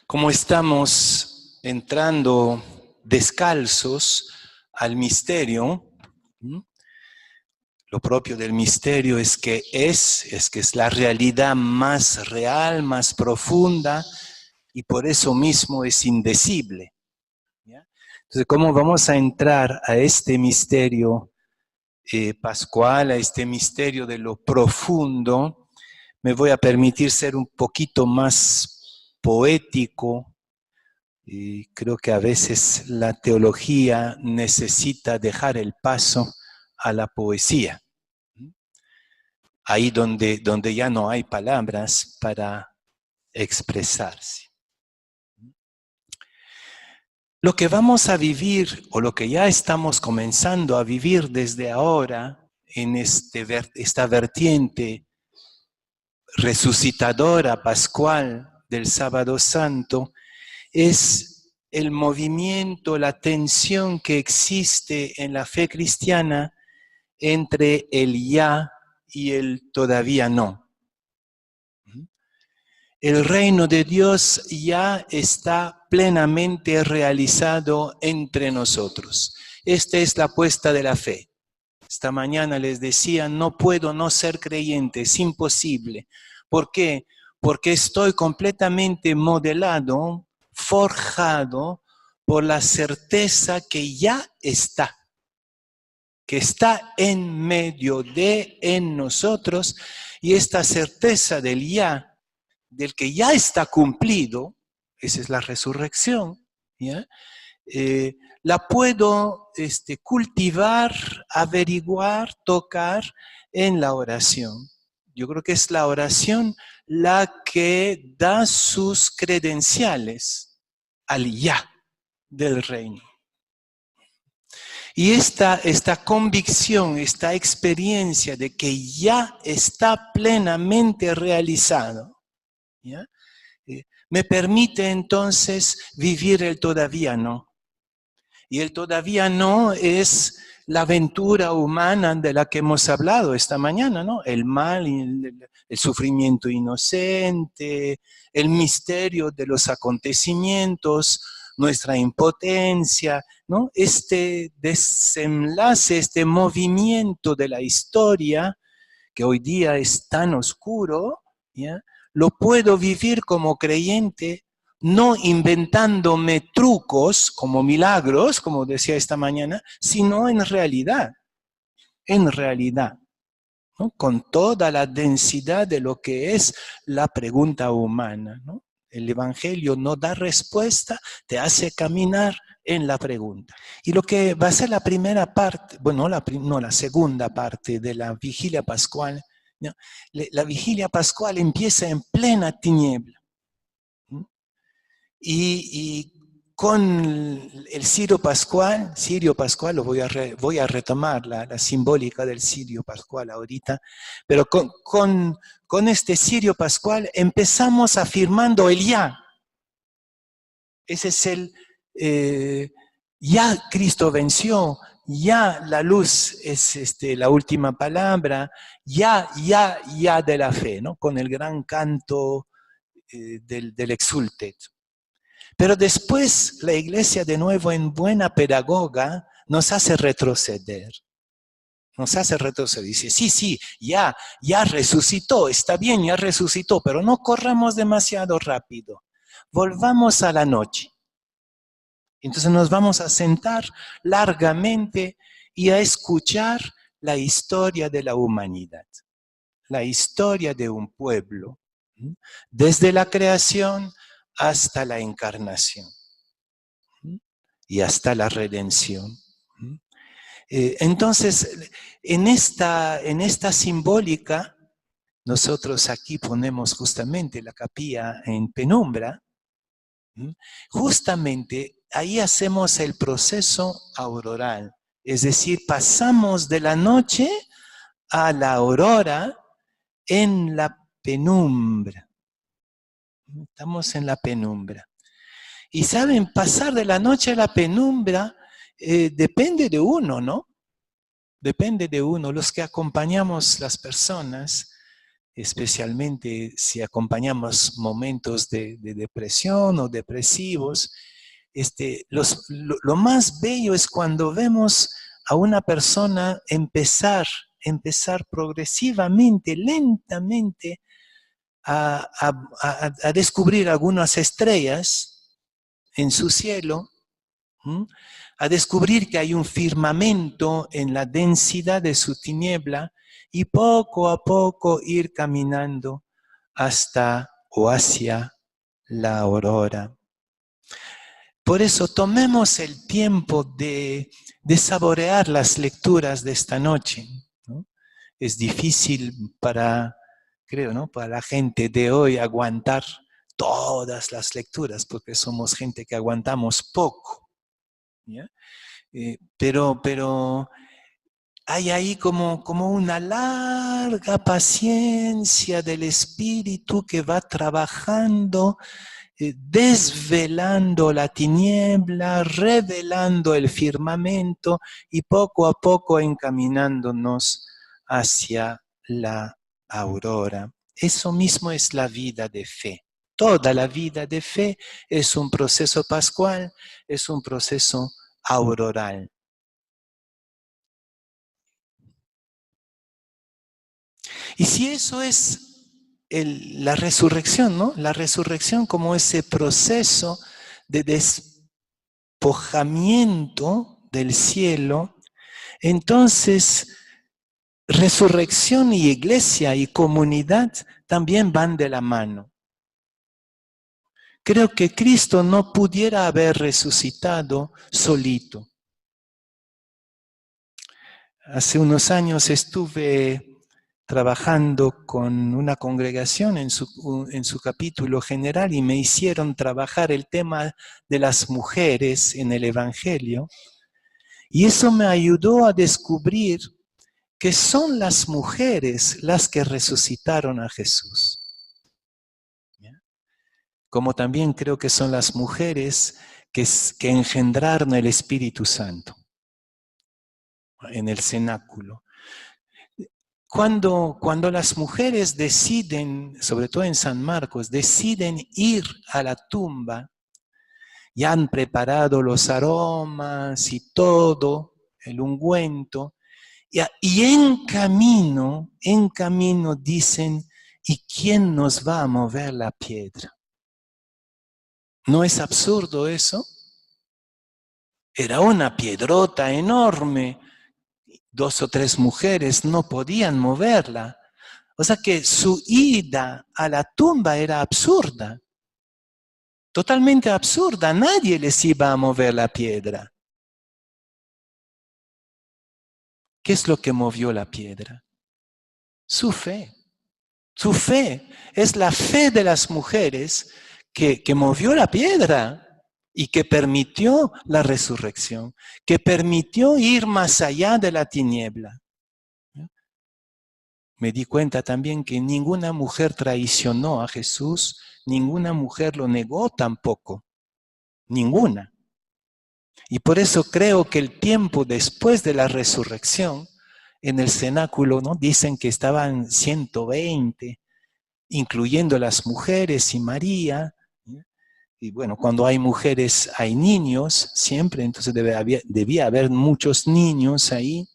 Como estamos entrando descalzos al misterio, lo propio del misterio es que es la realidad más real, más profunda, y por eso mismo es indecible. ¿Ya? Entonces, ¿cómo vamos a entrar a este misterio pascual, a este misterio de lo profundo? Me voy a permitir ser un poquito más poético. Y creo que a veces la teología necesita dejar el paso a la poesía. Ahí donde ya no hay palabras para expresarse. Lo que vamos a vivir, o lo que ya estamos comenzando a vivir desde ahora, en esta vertiente resucitadora pascual del Sábado Santo, es el movimiento, la tensión que existe en la fe cristiana entre el ya y el todavía no. El reino de Dios ya está plenamente realizado entre nosotros. Esta es la apuesta de la fe. Esta mañana les decía, no puedo no ser creyente, es imposible. ¿Por qué? Porque estoy completamente modelado, forjado por la certeza que ya está, que está en medio de, en nosotros, y esta certeza del ya, del que ya está cumplido, esa es la resurrección, ¿ya? La puedo cultivar, averiguar, tocar en la oración. Yo creo que es la oración la que da sus credenciales al ya del reino. Y esta convicción, esta experiencia de que ya está plenamente realizado, ¿ya? Me permite entonces vivir el todavía no. Y el todavía no es la aventura humana de la que hemos hablado esta mañana, ¿no? El mal, el sufrimiento inocente, el misterio de los acontecimientos, nuestra impotencia, ¿no? Este desenlace, este movimiento de la historia, que hoy día es tan oscuro, ¿ya? Lo puedo vivir como creyente, no inventándome trucos como milagros, como decía esta mañana, sino en realidad, ¿no? Con toda la densidad de lo que es la pregunta humana, ¿no? El Evangelio no da respuesta, te hace caminar en la pregunta. Y lo que va a ser la primera parte, bueno, la segunda parte de la vigilia pascual, ¿no? La vigilia pascual empieza en plena tiniebla. Y con el Cirio Pascual, lo voy a retomar la simbólica del Cirio Pascual ahorita, pero con este Cirio Pascual empezamos afirmando el ya. Ese es el ya Cristo venció, ya la luz es la última palabra, ya de la fe, ¿no? Con el gran canto del Exultet. Pero después la iglesia, de nuevo en buena pedagoga, nos hace retroceder. Dice, sí, ya resucitó, está bien, ya resucitó, pero no corramos demasiado rápido. Volvamos a la noche. Entonces nos vamos a sentar largamente y a escuchar la historia de la humanidad, la historia de un pueblo, desde la creación hasta la encarnación y hasta la redención. Entonces, en esta simbólica, nosotros aquí ponemos justamente la capilla en penumbra. Justamente ahí hacemos el proceso auroral, es decir, pasamos de la noche a la aurora en la penumbra. Estamos en la penumbra. Y saben, pasar de la noche a la penumbra depende de uno, ¿no? Depende de uno. Los que acompañamos las personas especialmente si acompañamos momentos de depresión o depresivos. Lo más bello es cuando vemos a una persona empezar progresivamente, lentamente, a descubrir algunas estrellas en su cielo, a descubrir que hay un firmamento en la densidad de su tiniebla y poco a poco ir caminando hasta o hacia la aurora. Por eso tomemos el tiempo de saborear las lecturas de esta noche, ¿no? Es difícil creo, ¿no?, para la gente de hoy aguantar todas las lecturas, porque somos gente que aguantamos poco, ¿ya? Pero hay ahí como una larga paciencia del espíritu que va trabajando, desvelando la tiniebla, revelando el firmamento y poco a poco encaminándonos hacia la aurora. Eso mismo es la vida de fe. Toda la vida de fe es un proceso pascual, es un proceso auroral. Y si eso es la resurrección, ¿no? La resurrección como ese proceso de despojamiento del cielo, entonces resurrección y iglesia y comunidad también van de la mano. Creo que Cristo no pudiera haber resucitado solito. Hace unos años estuve trabajando con una congregación en su capítulo general y me hicieron trabajar el tema de las mujeres en el Evangelio. Y eso me ayudó a descubrir que son las mujeres las que resucitaron a Jesús. Como también creo que son las mujeres que engendraron el Espíritu Santo en el cenáculo. Cuando las mujeres deciden, sobre todo en San Marcos, deciden ir a la tumba, ya han preparado los aromas y todo, el ungüento, y en camino dicen, ¿y quién nos va a mover la piedra? ¿No es absurdo eso? Era una piedrota enorme. 2 o 3 mujeres no podían moverla. O sea que su ida a la tumba era absurda. Totalmente absurda. Nadie les iba a mover la piedra. ¿Qué es lo que movió la piedra? Su fe. Su fe. Es la fe de las mujeres que movió la piedra y que permitió la resurrección, que permitió ir más allá de la tiniebla. Me di cuenta también que ninguna mujer traicionó a Jesús, ninguna mujer lo negó tampoco, ninguna. Y por eso creo que el tiempo después de la resurrección, en el cenáculo, ¿no?, dicen que estaban 120, incluyendo las mujeres y María. Y bueno, cuando hay mujeres hay niños siempre, entonces debía haber muchos niños ahí.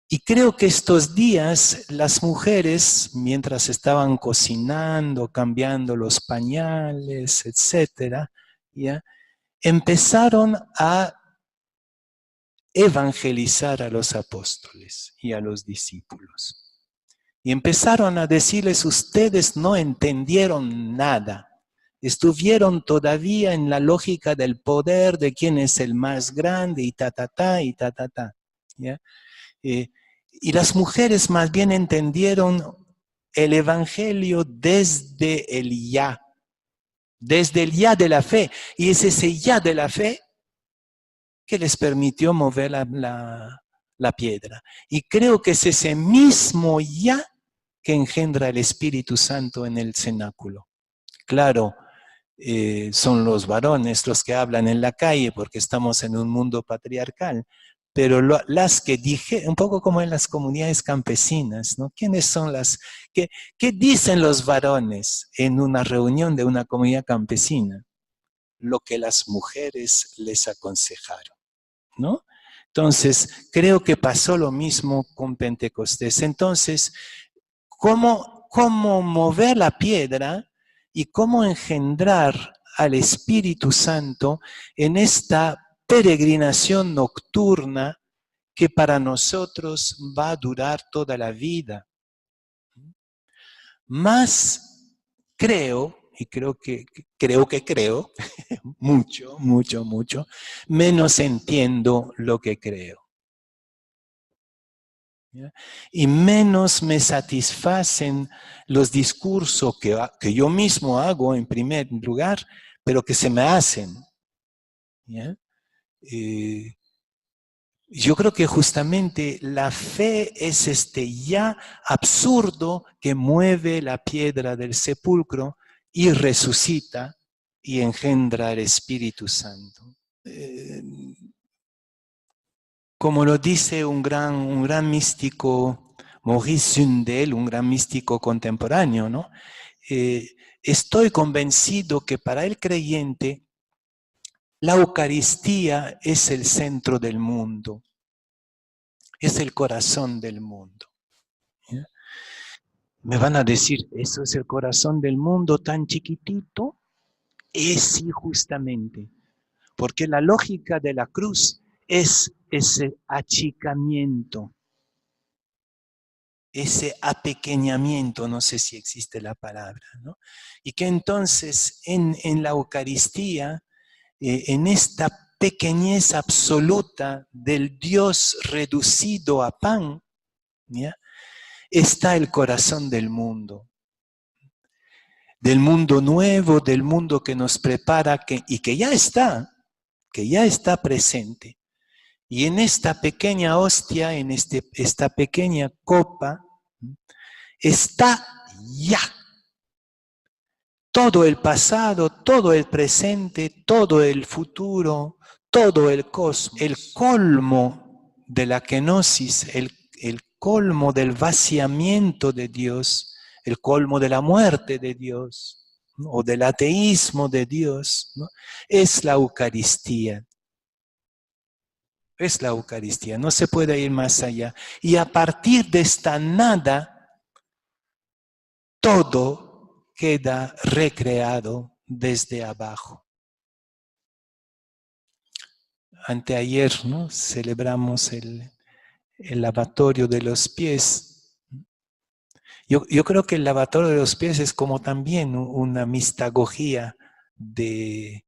Y creo que estos días las mujeres, mientras estaban cocinando, cambiando los pañales, etcétera, ¿ya?, empezaron a evangelizar a los apóstoles y a los discípulos. Y empezaron a decirles, ustedes no entendieron nada. Estuvieron todavía en la lógica del poder, de quién es el más grande, y y ¿ya? Y las mujeres más bien entendieron el Evangelio desde el ya de la fe. Y es ese ya de la fe que les permitió mover la piedra. Y creo que es ese mismo ya que engendra el Espíritu Santo en el cenáculo. Claro, son los varones los que hablan en la calle porque estamos en un mundo patriarcal, pero las que dije, un poco como en las comunidades campesinas, ¿no? ¿Quiénes son qué dicen los varones en una reunión de una comunidad campesina? Lo que las mujeres les aconsejaron, ¿no? Entonces, creo que pasó lo mismo con Pentecostés. Entonces, ¿cómo mover la piedra y cómo engendrar al Espíritu Santo en esta peregrinación nocturna que para nosotros va a durar toda la vida? Más creo, y creo, mucho, menos entiendo lo que creo. ¿Ya? Y menos me satisfacen los discursos que yo mismo hago en primer lugar, pero que se me hacen. ¿Ya? Yo creo que justamente la fe es este ya absurdo que mueve la piedra del sepulcro y resucita y engendra el Espíritu Santo. Como lo dice un gran místico, Maurice Zundel, un gran místico contemporáneo, ¿no? Estoy convencido que para el creyente la Eucaristía es el centro del mundo, es el corazón del mundo. ¿Ya? Me van a decir, ¿eso es el corazón del mundo tan chiquitito? Sí, justamente, porque la lógica de la cruz es ese achicamiento, ese apequeñamiento, no sé si existe la palabra, ¿no? Y que entonces en la Eucaristía, en esta pequeñez absoluta del Dios reducido a pan, ¿ya? Está el corazón del mundo nuevo, del mundo que nos prepara y que ya está presente. Y en esta pequeña hostia, en esta pequeña copa, está ya todo el pasado, todo el presente, todo el futuro, todo el cosmos, el colmo de la kenosis, el colmo del vaciamiento de Dios, el colmo de la muerte de Dios, ¿no? O del ateísmo de Dios, ¿no? Es la Eucaristía. Es la Eucaristía, no se puede ir más allá. Y a partir de esta nada, todo queda recreado desde abajo. Anteayer, ¿no? Celebramos el lavatorio de los pies. Yo creo que el lavatorio de los pies es como también una mistagogía del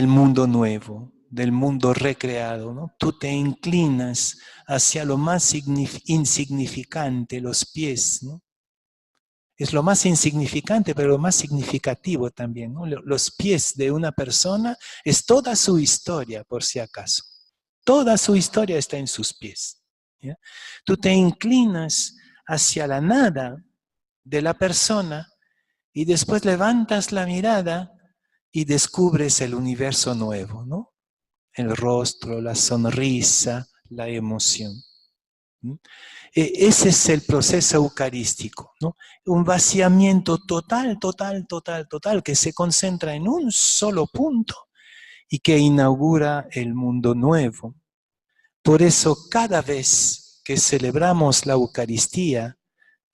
mundo nuevo, del mundo recreado, ¿no? Tú te inclinas hacia lo más insignificante, los pies, ¿no? Es lo más insignificante, pero lo más significativo también, ¿no? Los pies de una persona es toda su historia, por si acaso. Toda su historia está en sus pies. ¿Ya? Tú te inclinas hacia la nada de la persona y después levantas la mirada y descubres el universo nuevo, ¿no? El rostro, la sonrisa, la emoción. Ese es el proceso eucarístico, ¿no? Un vaciamiento total, que se concentra en un solo punto y que inaugura el mundo nuevo. Por eso, cada vez que celebramos la Eucaristía,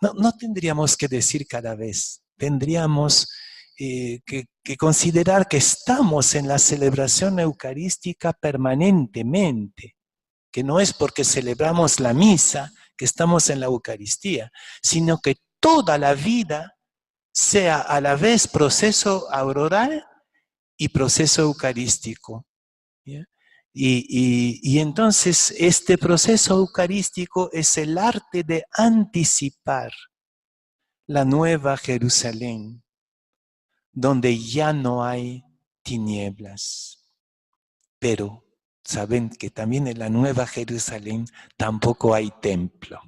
no tendríamos que decir cada vez, tendríamos que considerar que estamos en la celebración eucarística permanentemente, que no es porque celebramos la misa que estamos en la Eucaristía, sino que toda la vida sea a la vez proceso auroral y proceso eucarístico. ¿Ya? Y entonces este proceso eucarístico es el arte de anticipar la nueva Jerusalén, donde ya no hay tinieblas. Pero saben que también en la nueva Jerusalén tampoco hay templo.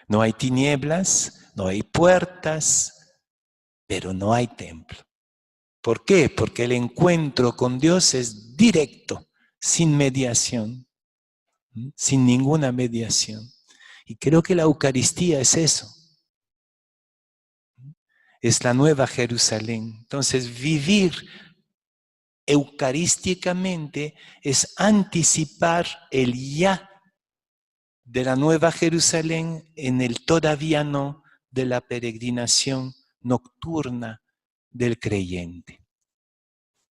No hay tinieblas, no hay puertas, pero no hay templo. ¿Por qué? Porque el encuentro con Dios es directo, sin mediación, sin ninguna mediación. Y creo que la Eucaristía es eso. Es la nueva Jerusalén. Entonces, vivir eucarísticamente es anticipar el ya de la nueva Jerusalén en el todavía no de la peregrinación nocturna del creyente.